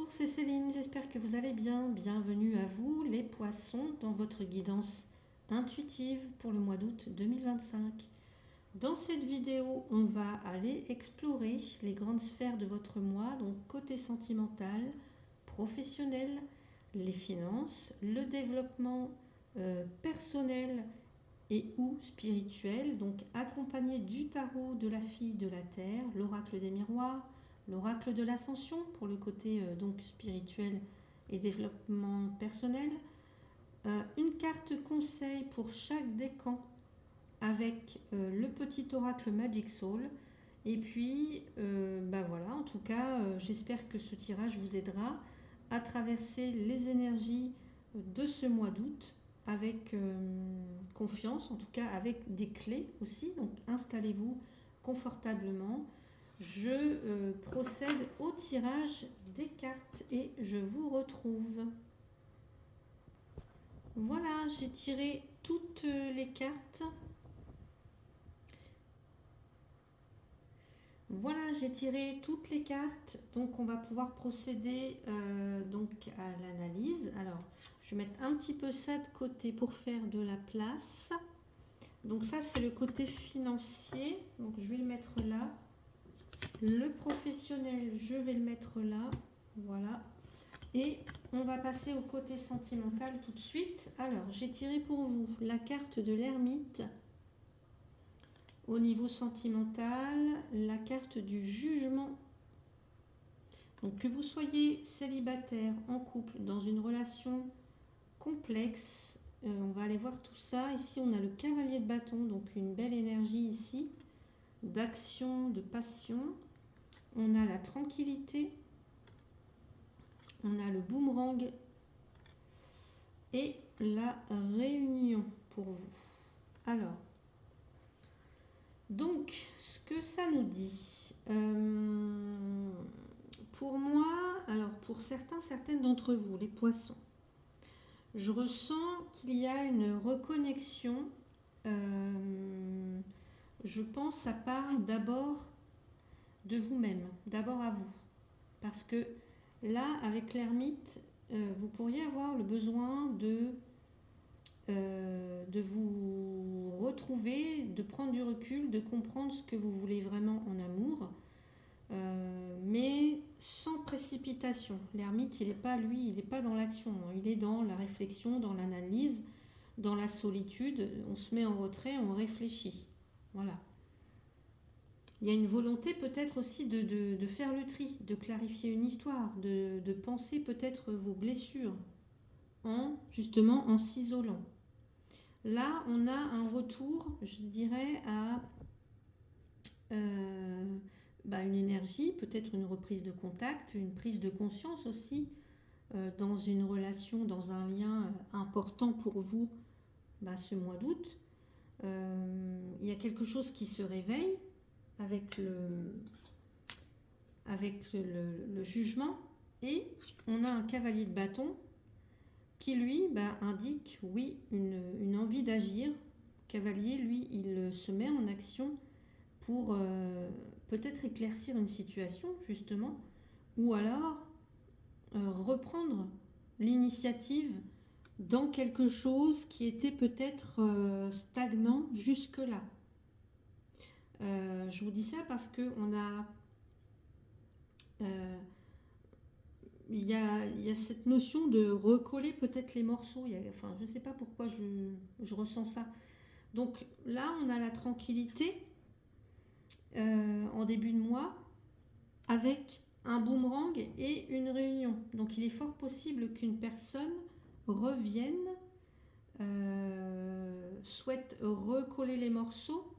c'est Céline, j'espère que vous allez bien. Bienvenue à vous les poissons dans votre guidance intuitive pour le mois d'août 2025. Dans cette vidéo, on va aller explorer les grandes sphères de votre mois, donc côté sentimental, professionnel, les finances, le développement personnel et ou spirituel, donc accompagné du tarot de la fille de la terre, l'oracle des miroirs, l'oracle de l'ascension pour le côté donc spirituel et développement personnel, une carte conseil pour chaque décan avec le petit oracle Magic Soul. Et puis voilà, en tout cas j'espère que ce tirage vous aidera à traverser les énergies de ce mois d'août avec confiance, en tout cas avec des clés aussi. Donc installez-vous confortablement. Je procède au tirage des cartes et je vous retrouve. Voilà, j'ai tiré toutes les cartes. Voilà, j'ai tiré toutes les cartes, donc on va pouvoir procéder donc à l'analyse. Alors, je vais mettre un petit peu ça de côté pour faire de la place. Donc ça, c'est le côté financier, donc je vais le mettre là. Le professionnel, je vais le mettre là, voilà. Et on va passer au côté sentimental tout de suite. Alors, j'ai tiré pour vous la carte de l'ermite. Au niveau sentimental, la carte du jugement. Donc que vous soyez célibataire, en couple, dans une relation complexe, on va aller voir tout ça. Ici, on a le cavalier de bâton, donc une belle énergie ici, d'action, de passion. On a la tranquillité, on a le boomerang et la réunion pour vous. Alors, donc, ce que ça nous dit, pour moi, alors pour certaines d'entre vous, les poissons, je ressens qu'il y a une reconnexion, je pense, ça part d'abord de vous-même, d'abord à vous. Parce que là, avec l'ermite, vous pourriez avoir le besoin de vous retrouver, de prendre du recul, de comprendre ce que vous voulez vraiment en amour, mais sans précipitation. L'ermite, il n'est pas lui, il n'est pas dans l'action, il est dans la réflexion, dans l'analyse, dans la solitude. On se met en retrait, on réfléchit. Voilà. Il y a une volonté peut-être aussi de faire le tri, de clarifier une histoire, de penser peut-être vos blessures, justement en s'isolant. Là, on a un retour, je dirais, à une énergie, peut-être une reprise de contact, une prise de conscience aussi, dans une relation, dans un lien important pour vous ce mois d'août. Il y a quelque chose qui se réveille avec le jugement, et on a un cavalier de bâton qui lui indique oui une envie d'agir. Cavalier, lui, il se met en action pour peut-être éclaircir une situation justement, ou alors reprendre l'initiative dans quelque chose qui était peut-être stagnant jusque-là. Je vous dis ça parce que on a il y a cette notion de recoller peut-être les morceaux. Je ne sais pas pourquoi je ressens ça. Donc là, on a la tranquillité en début de mois avec un boomerang et une réunion. Donc il est fort possible qu'une personne revienne, souhaite recoller les morceaux,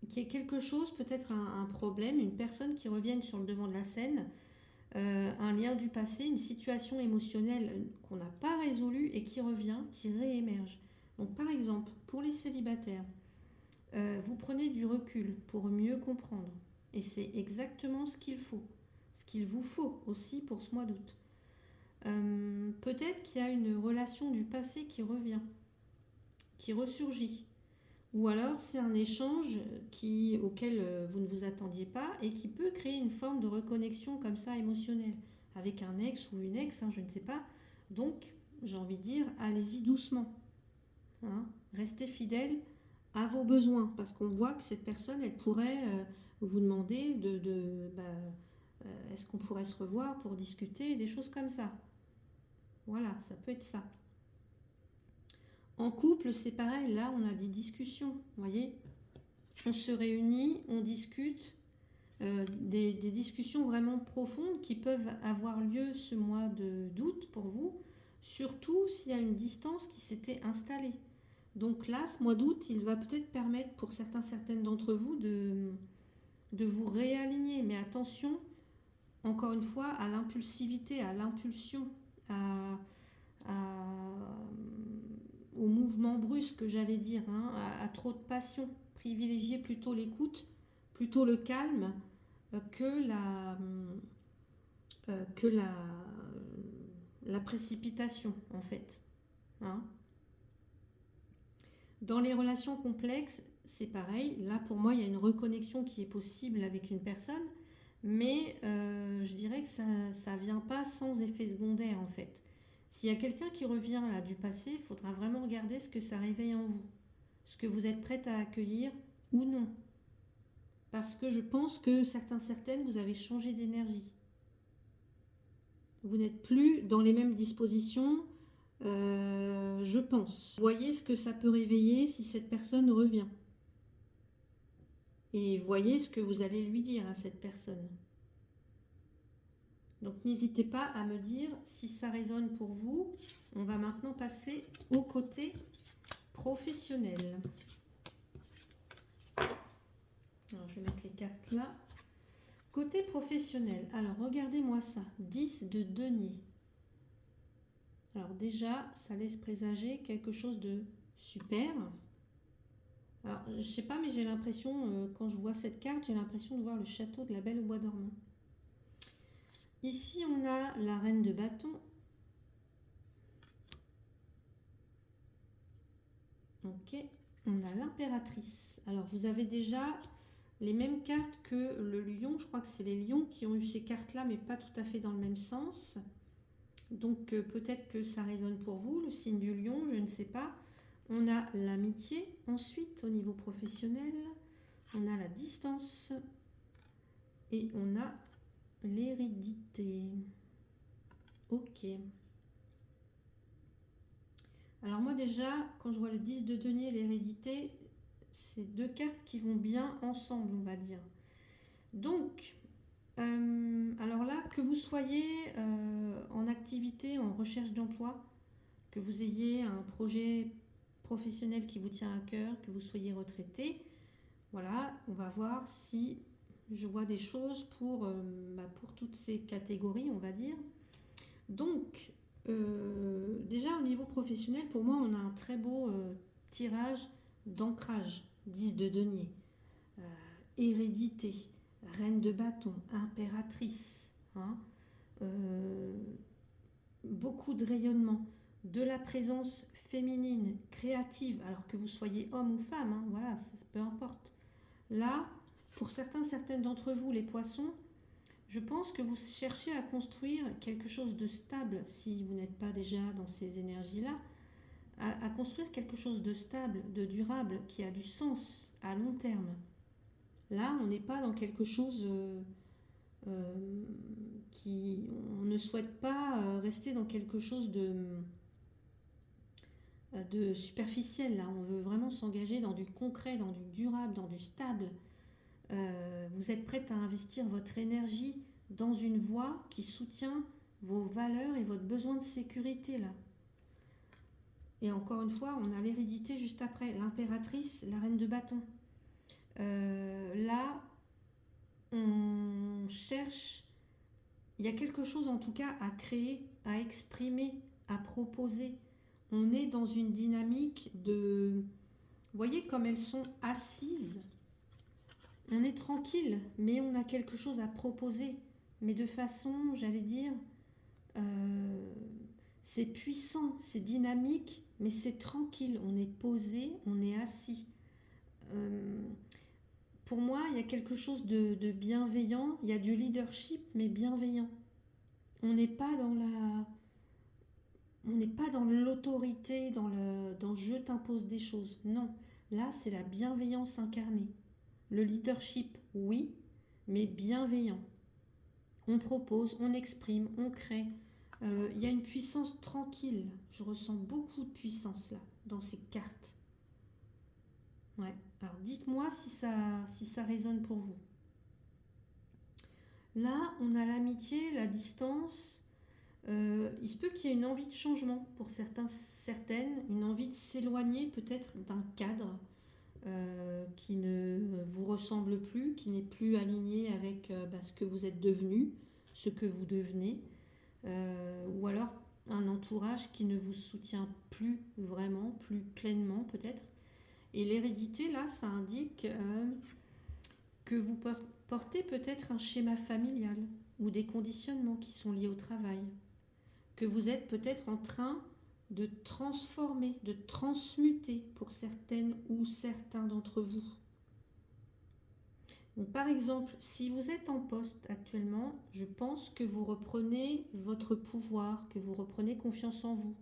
qu'il y ait quelque chose, peut-être un problème, une personne qui revienne sur le devant de la scène, un lien du passé, une situation émotionnelle qu'on n'a pas résolue et qui revient, qui réémerge. Donc par exemple, pour les célibataires, vous prenez du recul pour mieux comprendre. Et c'est exactement ce qu'il faut, ce qu'il vous faut aussi pour ce mois d'août. Peut-être qu'il y a une relation du passé qui revient, qui ressurgit. Ou alors c'est un échange auquel vous ne vous attendiez pas et qui peut créer une forme de reconnexion comme ça émotionnelle avec un ex ou une ex, hein, je ne sais pas. Donc j'ai envie de dire, allez-y doucement, hein. Restez fidèle à vos besoins parce qu'on voit que cette personne, elle pourrait vous demander est-ce qu'on pourrait se revoir pour discuter, des choses comme ça. Voilà, ça peut être ça. En couple, c'est pareil, là on a des discussions, vous voyez. On se réunit, on discute, des discussions vraiment profondes qui peuvent avoir lieu ce mois d'août pour vous, surtout s'il y a une distance qui s'était installée. Donc là, ce mois d'août, il va peut-être permettre pour certaines d'entre vous de vous réaligner. Mais attention, encore une fois, à l'impulsivité, à l'impulsion, au mouvement brusque, j'allais dire, hein, à trop de passion. Privilégiez plutôt l'écoute, plutôt le calme que la précipitation, en fait. Hein. Dans les relations complexes, c'est pareil. Là, pour moi, il y a une reconnexion qui est possible avec une personne, mais je dirais que ça ne vient pas sans effet secondaire, en fait. S'il y a quelqu'un qui revient là du passé, il faudra vraiment regarder ce que ça réveille en vous, ce que vous êtes prête à accueillir ou non. Parce que je pense que certaines, vous avez changé d'énergie. Vous n'êtes plus dans les mêmes dispositions, je pense. Voyez ce que ça peut réveiller si cette personne revient. Et voyez ce que vous allez lui dire à cette personne. Donc n'hésitez pas à me dire si ça résonne pour vous. On va maintenant passer au côté professionnel. Alors, je vais mettre les cartes là. Côté professionnel, alors regardez-moi ça, 10 de denier. Alors déjà, ça laisse présager quelque chose de super. Alors, je sais pas, mais j'ai l'impression, quand je vois cette carte, j'ai l'impression de voir le château de la Belle au Bois dormant. Ici, on a la reine de bâton. Ok, on a l'impératrice. Alors, vous avez déjà les mêmes cartes que le lion. Je crois que c'est les lions qui ont eu ces cartes-là, mais pas tout à fait dans le même sens. Donc, peut-être que ça résonne pour vous, le signe du lion, je ne sais pas. On a l'amitié. Ensuite, au niveau professionnel, on a la distance. Et on a l'hérédité. Ok. Alors moi déjà, quand je vois le 10 de denier et l'hérédité, c'est deux cartes qui vont bien ensemble, on va dire. Donc, alors là, que vous soyez en activité, en recherche d'emploi, que vous ayez un projet professionnel qui vous tient à cœur, que vous soyez retraité, voilà, on va voir si je vois des choses pour toutes ces catégories, on va dire. Donc, déjà au niveau professionnel, pour moi, on a un très beau tirage d'ancrage, 10 de denier, hérédité, reine de bâton, impératrice, hein, beaucoup de rayonnement, de la présence féminine, créative, alors que vous soyez homme ou femme, hein, voilà, peu importe. Là, pour certaines d'entre vous, les poissons, je pense que vous cherchez à construire quelque chose de stable, si vous n'êtes pas déjà dans ces énergies-là, à construire quelque chose de stable, de durable, qui a du sens à long terme. Là, on n'est pas dans quelque chose on ne souhaite pas rester dans quelque chose de superficiel. Là, on veut vraiment s'engager dans du concret, dans du durable, dans du stable. Vous êtes prête à investir votre énergie dans une voie qui soutient vos valeurs et votre besoin de sécurité là. Et encore une fois, on a l'hérédité juste après, l'impératrice, la reine de bâton. Là, on cherche, il y a quelque chose en tout cas à créer, à exprimer, à proposer. On est dans une dynamique de... Vous voyez comme elles sont assises. On est tranquille, mais on a quelque chose à proposer. Mais de façon, j'allais dire, c'est puissant, c'est dynamique, mais c'est tranquille. On est posé, on est assis. pour moi, il y a quelque chose de bienveillant, il y a du leadership, mais bienveillant. On n'est pas dans on n'est pas dans l'autorité, dans je t'impose des choses. Non, là, c'est la bienveillance incarnée. Le leadership, oui, mais bienveillant. On propose, on exprime, on crée. Il y a une puissance tranquille. Je ressens beaucoup de puissance là, dans ces cartes. Ouais. Alors dites-moi si ça résonne pour vous. Là, on a l'amitié, la distance. Il se peut qu'il y ait une envie de changement pour certaines, une envie de s'éloigner peut-être d'un cadre qui ne vous ressemble plus, qui n'est plus aligné avec ce que vous êtes devenu, ce que vous devenez, ou alors un entourage qui ne vous soutient plus vraiment, plus pleinement peut-être. Et l'hérédité, là, ça indique que vous portez peut-être un schéma familial ou des conditionnements qui sont liés au travail, que vous êtes peut-être en train de transformer, de transmuter pour certaines ou certains d'entre vous. Donc, par exemple, si vous êtes en poste actuellement, je pense que vous reprenez votre pouvoir, que vous reprenez confiance en vous,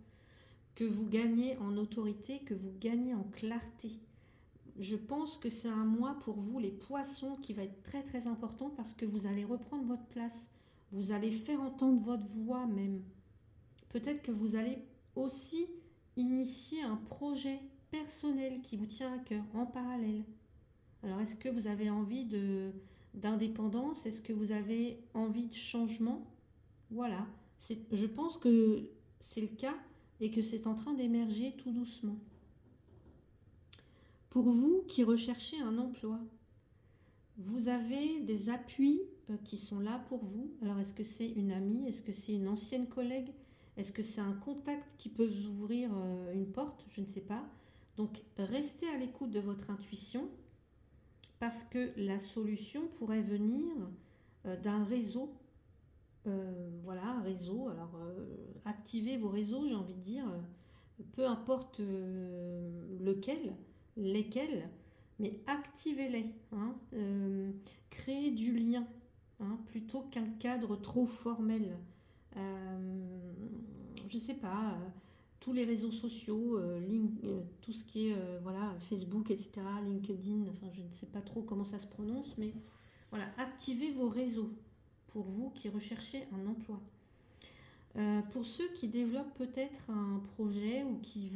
que vous gagnez en autorité, que vous gagnez en clarté. Je pense que c'est un mois pour vous, les poissons, qui va être très très important parce que vous allez reprendre votre place. Vous allez faire entendre votre voix même. Peut-être que vous allez aussi initier un projet personnel qui vous tient à cœur en parallèle. Alors, est-ce que vous avez envie d'indépendance? Est-ce que vous avez envie de changement? Voilà. Je pense que c'est le cas et que c'est en train d'émerger tout doucement. Pour vous qui recherchez un emploi, vous avez des appuis qui sont là pour vous. Alors, est-ce que c'est une amie? Est-ce que c'est une ancienne collègue? Est-ce que c'est un contact qui peut vous ouvrir une porte? Je ne sais pas. Donc, restez à l'écoute de votre intuition parce que la solution pourrait venir d'un réseau. Voilà, un réseau. Alors, activez vos réseaux, j'ai envie de dire, peu importe lequel, lesquels, mais activez-les. Hein, créez du lien, hein, plutôt qu'un cadre trop formel. Je ne sais pas, tous les réseaux sociaux, tout ce qui est voilà, Facebook, etc., LinkedIn, enfin je ne sais pas trop comment ça se prononce, mais voilà, activez vos réseaux pour vous qui recherchez un emploi. Pour ceux qui développent peut-être un projet ou qui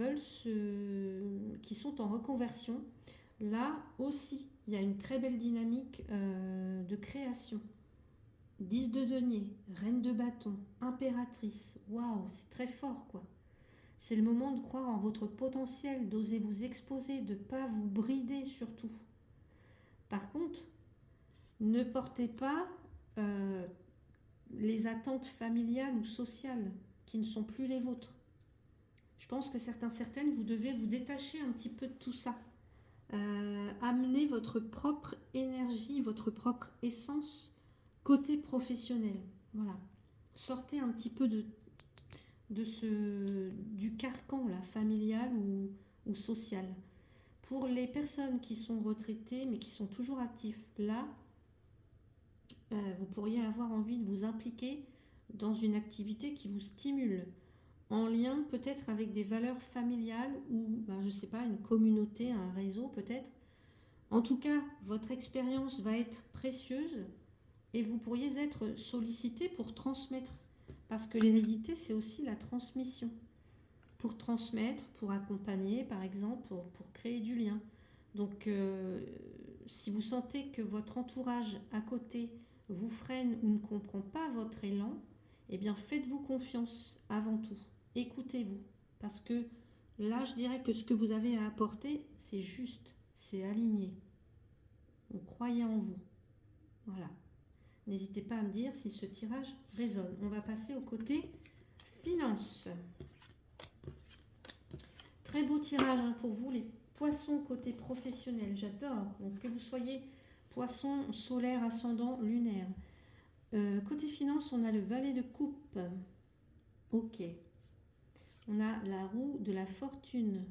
sont en reconversion, là aussi, il y a une très belle dynamique de création. 10 de denier, reine de bâton, impératrice. Waouh, c'est très fort quoi. C'est le moment de croire en votre potentiel, d'oser vous exposer, de ne pas vous brider surtout. Par contre, ne portez pas les attentes familiales ou sociales qui ne sont plus les vôtres. Je pense que certaines, vous devez vous détacher un petit peu de tout ça. Amener votre propre énergie, votre propre essence côté professionnel. Voilà. Sortez un petit peu du carcan là, familial ou social. Pour les personnes qui sont retraitées mais qui sont toujours actifs, là, vous pourriez avoir envie de vous impliquer dans une activité qui vous stimule, en lien peut-être avec des valeurs familiales ou, je ne sais pas, une communauté, un réseau peut-être. En tout cas, votre expérience va être précieuse et vous pourriez être sollicité pour transmettre. Parce que l'hérédité, c'est aussi la transmission. Pour transmettre, pour accompagner, par exemple, pour créer du lien. Donc, si vous sentez que votre entourage à côté vous freine ou ne comprend pas votre élan, eh bien, faites-vous confiance avant tout. Écoutez-vous. Parce que là, je dirais que ce que vous avez à apporter, c'est juste, c'est aligné. Donc, croyez en vous. Voilà. N'hésitez pas à me dire si ce tirage résonne. On va passer au côté finance. Très beau tirage pour vous, les poissons côté professionnel. J'adore. Donc, que vous soyez poisson solaire, ascendant, lunaire. Côté finance, on a le valet de coupe. Ok. On a la roue de la fortune.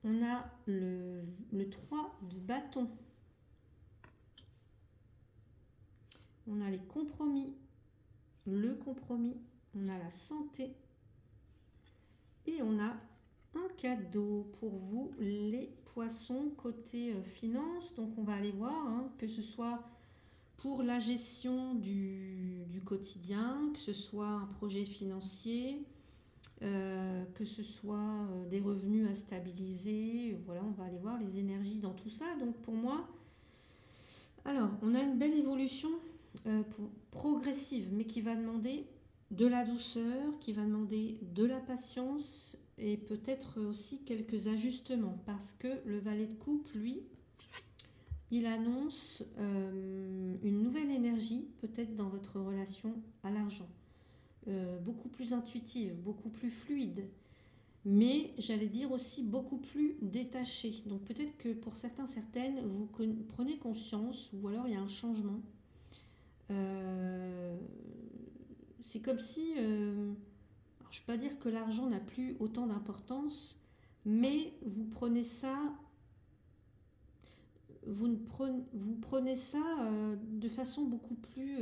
On a le 3 de bâton. On a les compromis. Le compromis. On a la santé. Et on a un cadeau pour vous, les poissons, côté finance. Donc, on va aller voir, hein, que ce soit pour la gestion du quotidien, que ce soit un projet financier, que ce soit des revenus à stabiliser. Voilà, on va aller voir les énergies dans tout ça. Donc, pour moi, alors, on a une belle évolution progressive, mais qui va demander de la douceur, qui va demander de la patience et peut-être aussi quelques ajustements, parce que le valet de coupe, lui, il annonce une nouvelle énergie, peut-être dans votre relation à l'argent, beaucoup plus intuitive, beaucoup plus fluide, mais j'allais dire aussi beaucoup plus détachée. Donc peut-être que pour certains, certaines, vous prenez conscience, ou alors il y a un changement. C'est comme si, alors je ne vais pas dire que l'argent n'a plus autant d'importance, mais vous prenez ça, vous prenez ça de façon beaucoup plus,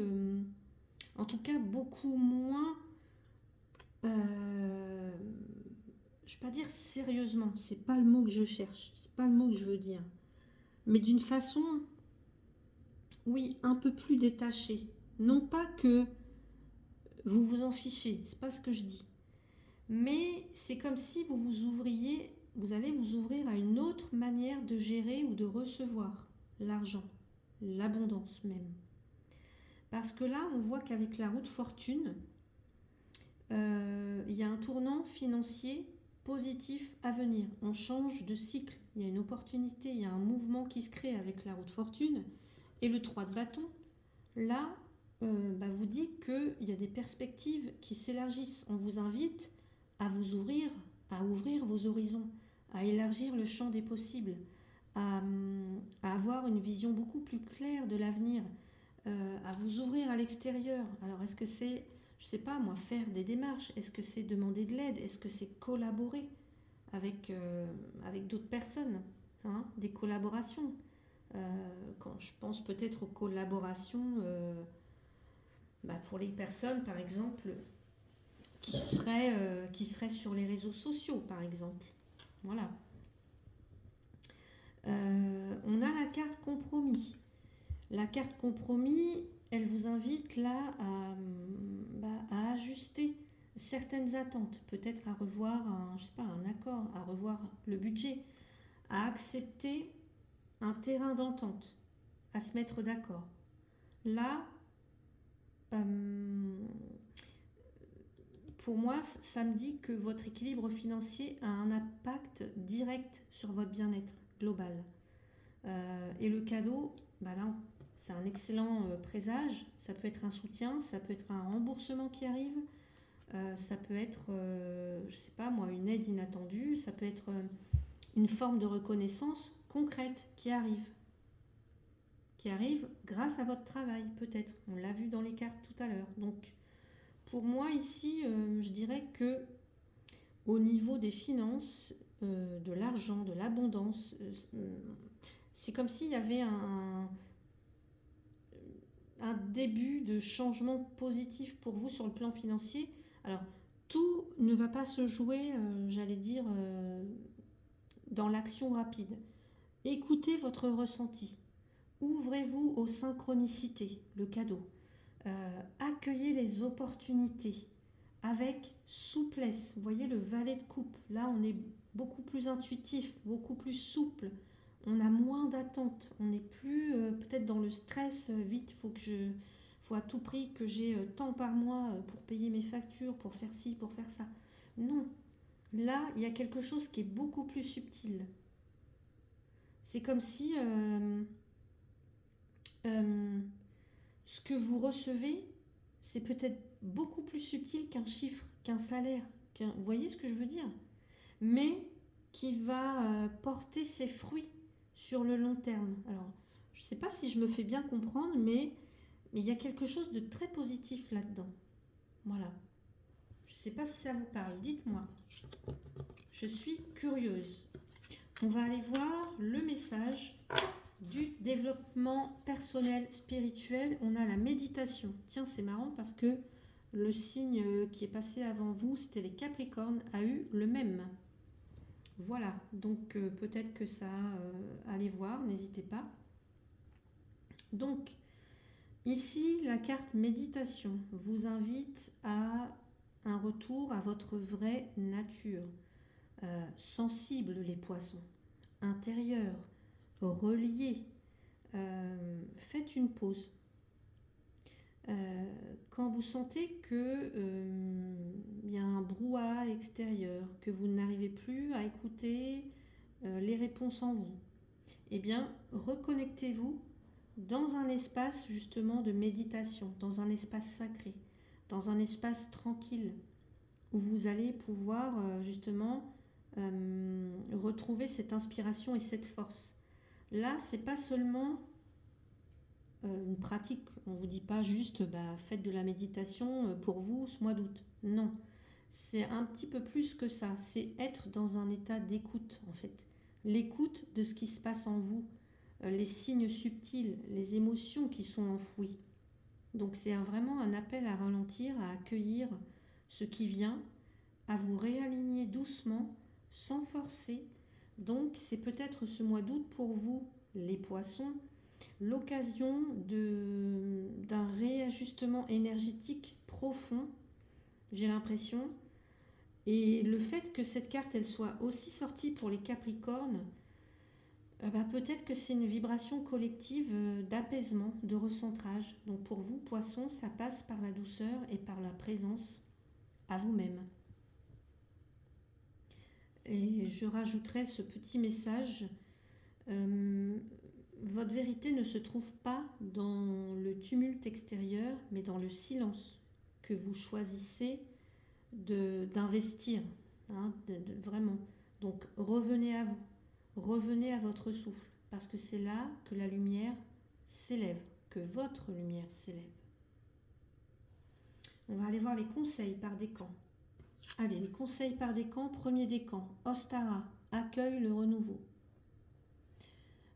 en tout cas beaucoup moins, je ne vais pas dire sérieusement, c'est pas le mot que je cherche, c'est pas le mot que je veux dire, mais d'une façon, oui, un peu plus détachée. Non pas que vous vous en fichez, c'est pas ce que je dis. Mais c'est comme si vous vous ouvriez, vous allez vous ouvrir à une autre manière de gérer ou de recevoir l'argent, l'abondance même. Parce que là, on voit qu'avec la roue de fortune, il y a un tournant financier positif à venir. On change de cycle, il y a une opportunité, il y a un mouvement qui se crée avec la roue de fortune. Et le 3 de bâton, là, vous dit qu'il y a des perspectives qui s'élargissent. On vous invite à vous ouvrir, à ouvrir vos horizons, à élargir le champ des possibles, à avoir une vision beaucoup plus claire de l'avenir, à vous ouvrir à l'extérieur. Alors est-ce que c'est, je ne sais pas moi, faire des démarches? Est-ce que c'est demander de l'aide? Est-ce que c'est collaborer avec, avec d'autres personnes, hein, des collaborations? Quand je pense peut-être aux collaborations pour les personnes, par exemple, qui seraient sur les réseaux sociaux, par exemple. Voilà. On a la carte compromis. La carte compromis, elle vous invite là à ajuster certaines attentes, peut-être à revoir je sais pas, un accord, à revoir le budget, à accepter un terrain d'entente, à se mettre d'accord. Là, pour moi, ça me dit que votre équilibre financier a un impact direct sur votre bien-être global. Et le cadeau, là, c'est un excellent présage. Ça peut être un soutien, ça peut être un remboursement qui arrive, ça peut être, je sais pas moi, une aide inattendue, ça peut être une forme de reconnaissance concrète qui arrive grâce à votre travail, peut-être. On l'a vu dans les cartes tout à l'heure. Donc, pour moi, ici, je dirais que au niveau des finances, de l'argent, de l'abondance, c'est comme s'il y avait un début de changement positif pour vous sur le plan financier. Alors, tout ne va pas se jouer, j'allais dire, dans l'action rapide. Écoutez votre ressenti. Ouvrez-vous aux synchronicités, le cadeau. Accueillez les opportunités avec souplesse. Vous voyez le valet de coupe. Là, on est beaucoup plus intuitif, beaucoup plus souple. On a moins d'attentes. On n'est plus peut-être dans le stress. Vite, faut à tout prix que j'ai tant par mois pour payer mes factures, pour faire ci, pour faire ça. Non. Là, il y a quelque chose qui est beaucoup plus subtil. C'est comme si ce que vous recevez, c'est peut-être beaucoup plus subtil qu'un chiffre, qu'un salaire. Vous voyez ce que je veux dire? Mais qui va porter ses fruits sur le long terme. Alors, je ne sais pas si je me fais bien comprendre, mais il y a quelque chose de très positif là-dedans. Voilà. Je ne sais pas si ça vous parle. Dites-moi. Je suis curieuse. On va aller voir le message du développement personnel spirituel. On a la méditation. Tiens, c'est marrant parce que le signe qui est passé avant vous, c'était les Capricornes, a eu le même. Voilà, donc peut-être que ça, allez voir, n'hésitez pas. Donc, ici, la carte méditation vous invite à un retour à votre vraie nature. Sensible, les poissons, intérieur, relié. Faites une pause. Quand vous sentez que y a un brouhaha extérieur, que vous n'arrivez plus à écouter les réponses en vous, eh bien, reconnectez-vous dans un espace justement de méditation, dans un espace sacré, dans un espace tranquille, où vous allez pouvoir justement retrouver cette inspiration et cette force. Là, c'est pas seulement une pratique. On ne vous dit pas juste faites de la méditation pour vous ce mois d'août. Non, c'est un petit peu plus que ça. C'est être dans un état d'écoute en fait. L'écoute de ce qui se passe en vous, les signes subtils, les émotions qui sont enfouies. Donc c'est vraiment un appel à ralentir, à accueillir ce qui vient, à vous réaligner doucement, sans forcer. Donc c'est peut-être ce mois d'août pour vous, les poissons, l'occasion d'un réajustement énergétique profond, j'ai l'impression. Et le fait que cette carte elle soit aussi sortie pour les Capricornes, peut-être que c'est une vibration collective d'apaisement, de recentrage. Donc pour vous, poissons, ça passe par la douceur et par la présence à vous-même. Et je rajouterai ce petit message. Votre vérité ne se trouve pas dans le tumulte extérieur, mais dans le silence que vous choisissez d'investir, vraiment. Donc revenez à vous, revenez à votre souffle, parce que c'est là que la lumière s'élève, que votre lumière s'élève. On va aller voir les conseils par décan. Allez, les conseils par décan. Premier décan, Ostara, accueille le renouveau.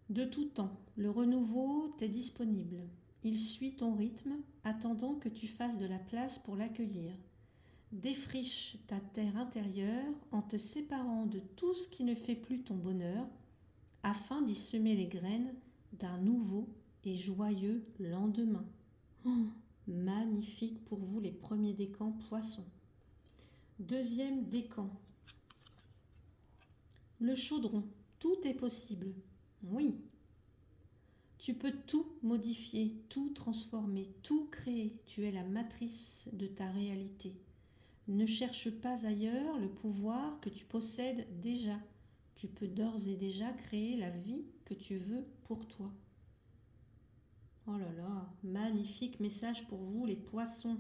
De tout temps, le renouveau t'est disponible. Il suit ton rythme, attendant que tu fasses de la place pour l'accueillir. Défriche ta terre intérieure en te séparant de tout ce qui ne fait plus ton bonheur, afin d'y semer les graines d'un nouveau et joyeux lendemain. Magnifique pour vous les premiers décans poissons. Deuxième décan. Le chaudron, tout est possible. Oui. Tu peux tout modifier, tout transformer, tout créer. Tu es la matrice de ta réalité. Ne cherche pas ailleurs le pouvoir que tu possèdes déjà. Tu peux d'ores et déjà créer la vie que tu veux pour toi. Oh là là, magnifique message pour vous les poissons.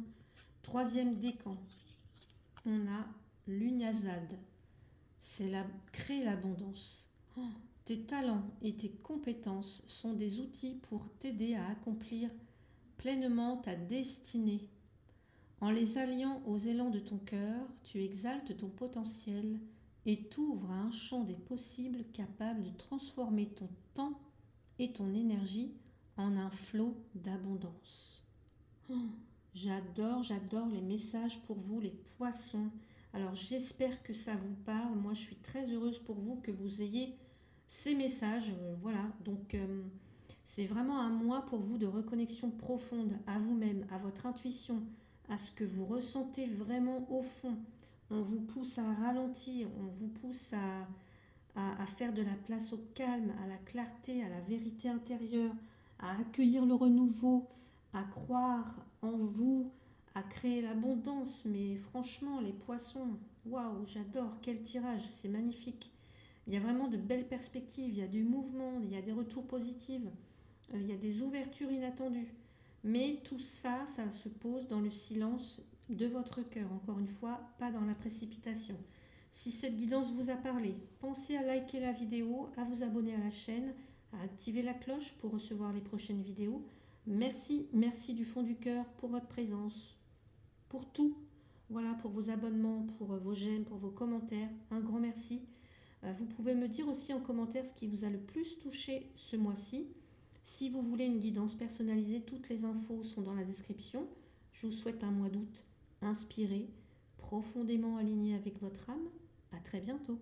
Troisième décan. On a l'Unyazad. C'est créer l'abondance. Tes talents et tes compétences sont des outils pour t'aider à accomplir pleinement ta destinée. En les alliant aux élans de ton cœur, tu exaltes ton potentiel et t'ouvres à un champ des possibles capable de transformer ton temps et ton énergie en un flot d'abondance. J'adore les messages pour vous, les poissons. Alors j'espère que ça vous parle. Moi, je suis très heureuse pour vous que vous ayez ces messages. Voilà, donc c'est vraiment un mois pour vous de reconnexion profonde à vous-même, à votre intuition, à ce que vous ressentez vraiment au fond. On vous pousse à ralentir, on vous pousse à faire de la place au calme, à la clarté, à la vérité intérieure, à accueillir le renouveau, à croire en vous, à créer l'abondance. Mais franchement, les poissons, waouh, j'adore, quel tirage, c'est magnifique. Il y a vraiment de belles perspectives, il y a du mouvement, il y a des retours positifs, il y a des ouvertures inattendues. Mais tout ça, ça se pose dans le silence de votre cœur. Encore une fois, pas dans la précipitation. Si cette guidance vous a parlé, pensez à liker la vidéo, à vous abonner à la chaîne, à activer la cloche pour recevoir les prochaines vidéos. Merci du fond du cœur pour votre présence, pour tout. Voilà, pour vos abonnements, pour vos j'aime, pour vos commentaires. Un grand merci. Vous pouvez me dire aussi en commentaire ce qui vous a le plus touché ce mois-ci. Si vous voulez une guidance personnalisée, toutes les infos sont dans la description. Je vous souhaite un mois d'août inspiré, profondément aligné avec votre âme. À très bientôt.